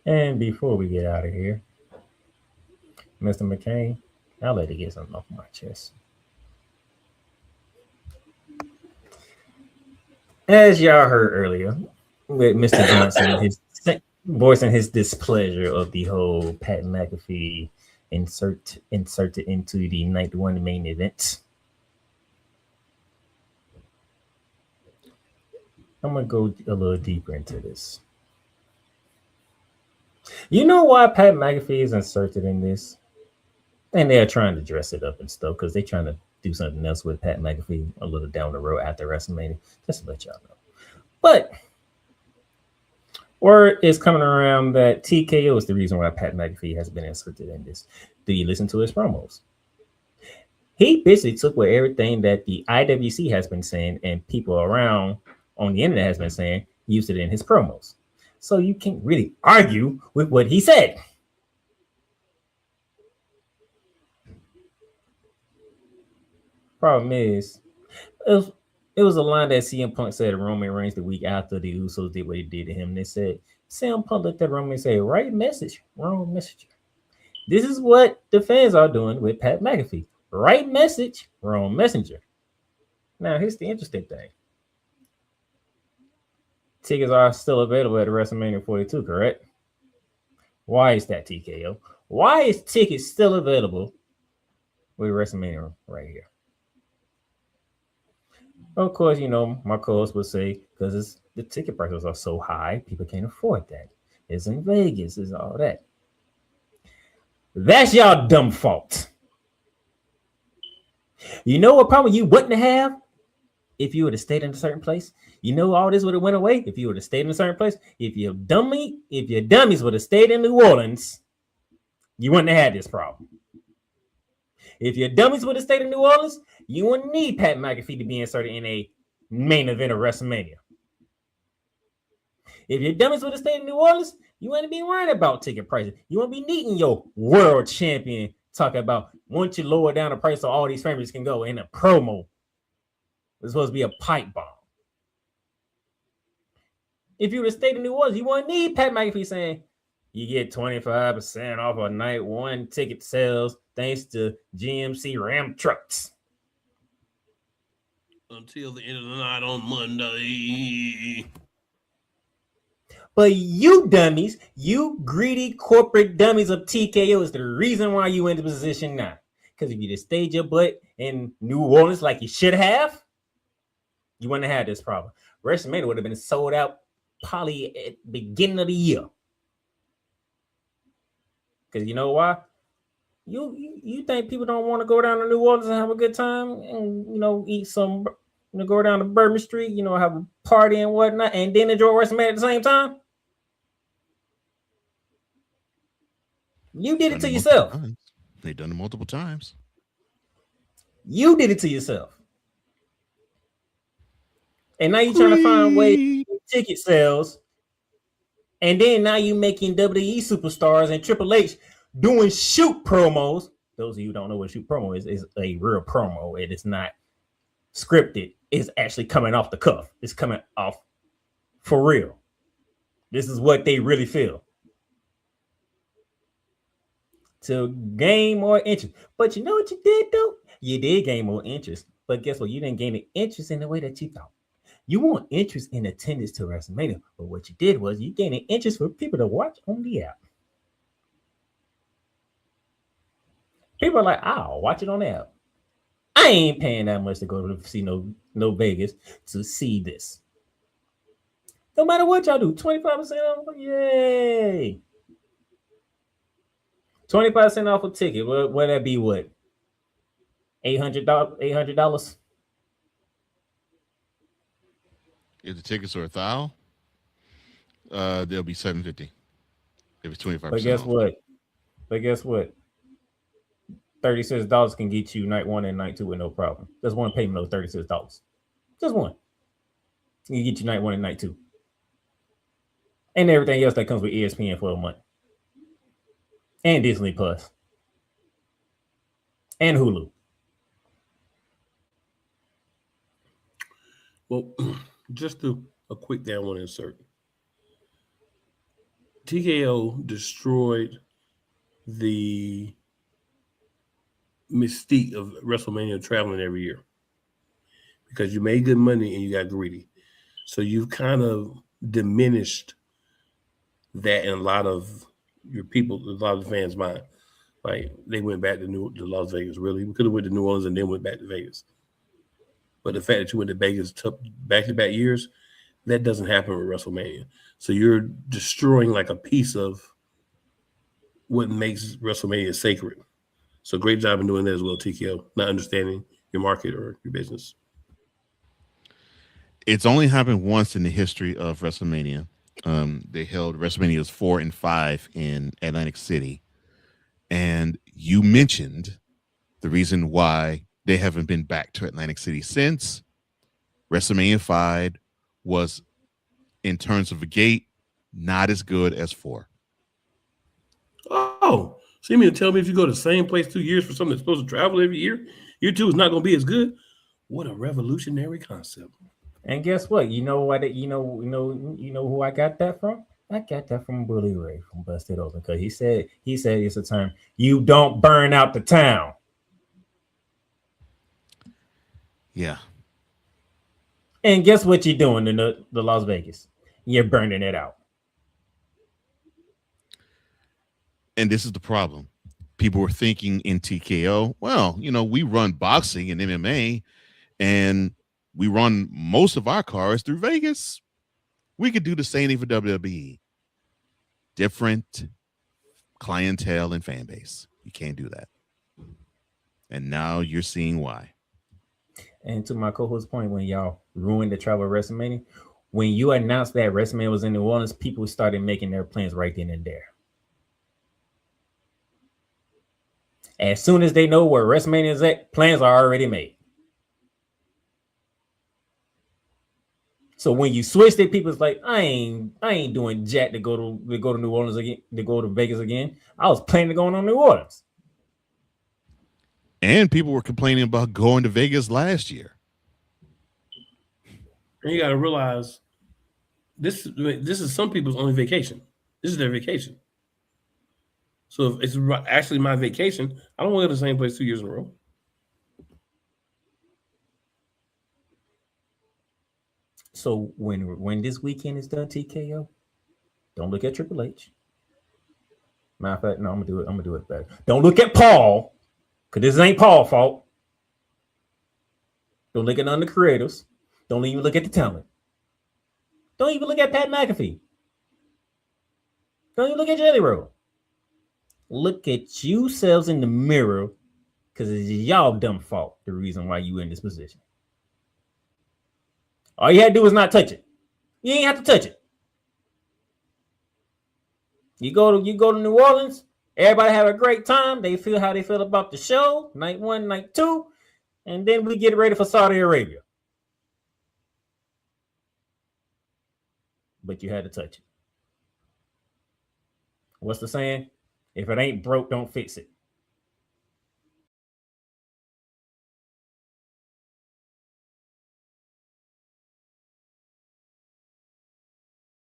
And before we get out of here, Mr. McCain, I'll let it get something off my chest. As y'all heard earlier, with Mr. Johnson, his voicing his displeasure of the whole Pat McAfee inserted into the night one main event. I'm gonna go a little deeper into this. You know why Pat McAfee is inserted in this? And they're trying to dress it up and stuff because they're trying to do something else with Pat McAfee a little down the road after WrestleMania. Just to let y'all know. But word is coming around that TKO is the reason why Pat McAfee has been inserted in this. Do you listen to his promos? He basically took what everything that the IWC has been saying and people around on the internet has been saying, used it in his promos. So you can't really argue with what he said. Problem is, it was a line that CM Punk said to Roman Reigns the week after the Usos did what he did to him. They said, CM Punk looked at Roman and said, right message, wrong message. This is what the fans are doing with Pat McAfee. Right message, wrong messenger. Now, here's the interesting thing. Tickets are still available at WrestleMania 42, correct? Why is that, TKO? Why is tickets still available with WrestleMania right here? Of course, my co-host would say because the ticket prices are so high, people can't afford that. It's in Vegas, it's all that. That's y'all dumb fault. You know what problem you wouldn't have if you would have stayed in a certain place? You know all this would have went away if you would have stayed in a certain place. If your dummies would have stayed in New Orleans, you wouldn't have had this problem. If your dummies would have stayed in New Orleans, you wouldn't need Pat McAfee to be inserted in a main event of WrestleMania. If your dummies would have stayed in New Orleans, you wouldn't be worrying about ticket prices. You wouldn't be needing your world champion talking about once you lower down the price so all these families can go in a promo. It's supposed to be a pipe bomb. If you would have stayed in New Orleans, you wouldn't need Pat McAfee saying you get 25% off a night one ticket sales thanks to GMC Ram trucks. Until the end of the night on Monday. But you dummies, you greedy corporate dummies of TKO is the reason why you in the position now. Because if you just stayed your butt in New Orleans like you should have, you wouldn't have had this problem. WrestleMania would have been sold out probably at the beginning of the year. Because you know why? You think people don't want to go down to New Orleans and have a good time and eat some, go down to Bourbon Street, have a party and whatnot, and then enjoy WrestleMania at the same time? You did it to yourself. They've done it multiple times. You did it to yourself. And now you're trying to find ways ticket sales. And then now you're making WWE superstars and Triple H doing shoot promos. Those of you who don't know what a shoot promo is a real promo. It is not scripted. It's actually coming off the cuff. It's coming off for real. This is what they really feel. To gain more interest. But you know what you did, though? You did gain more interest. But guess what? You didn't gain the interest in the way that you thought. You want interest in attendance to WrestleMania. But what you did was you gained an interest for people to watch on the app. People are like, I'll watch it on the app. I ain't paying that much to go to see no Vegas to see this. No matter what y'all do, 25% off. Yay. 25% off a ticket. Would that be what? $800? If the tickets are $1,000, they'll be $750. If it's 25%. But guess what? $36 can get you night one and night two with no problem. Just one payment of $36. Just one. You get you night one and night two. And everything else that comes with ESPN for a month. And Disney Plus. And Hulu. Well, just a quick thing I want to insert. TKO destroyed the mystique of WrestleMania traveling every year because you made good money and you got greedy. So you've kind of diminished that in a lot of your people, a lot of the fans' mind. Like they went back to Las Vegas. Really, we could have went to New Orleans and then went back to Vegas. But the fact that you went to Vegas back-to-back years, that doesn't happen with WrestleMania. So you're destroying like a piece of what makes WrestleMania sacred. So great job in doing that as well, TKO, not understanding your market or your business. It's only happened once in the history of WrestleMania. They held WrestleManias 4 and 5 in Atlantic City. And you mentioned the reason why they haven't been back to Atlantic City since. WrestleMania 5 was, in terms of a gate, not as good as 4. Oh, so you mean to tell me if you go to the same place 2 years for something that's supposed to travel every year, year 2 is not going to be as good? What a revolutionary concept! And guess what? You know what? You know who I got that from? I got that from Bully Ray from Busted Open because he said it's a term. You don't burn out the town. Yeah. And guess what you're doing in the Las Vegas? You're burning it out. And this is the problem. People were thinking in TKO, well, we run boxing and MMA and we run most of our cars through Vegas. We could do the same thing for WWE. Different clientele and fan base. You can't do that. And now you're seeing why. And to my co-host's point, when y'all ruined the travel of WrestleMania, when you announced that WrestleMania was in New Orleans, people started making their plans right then and there. As soon as they know where WrestleMania is at, plans are already made. So when you switched it, people's like, I ain't doing jack to go to New Orleans again, to go to Vegas again. I was planning to go on New Orleans. And people were complaining about going to Vegas last year. And you got to realize this is some people's only vacation. This is their vacation. So if it's actually my vacation, I don't want to go to the same place 2 years in a row. So when this weekend is done, TKO, don't look at Triple H. Matter of fact, no, I'm gonna do it better. Don't look at Paul, because this ain't Paul's fault. Don't look at none of the creators. Don't even look at the talent. Don't even look at Pat McAfee. Don't even look at Jelly Roll. Look at yourselves in the mirror, because it's y'all dumb fault. The reason why you in this position. All you had to do is not touch it. You ain't have to touch it. You go to New Orleans. Everybody have a great time. They feel how they feel about the show. Night 1, night 2, and then we get ready for Saudi Arabia. But you had to touch it. What's the saying? If it ain't broke, don't fix it.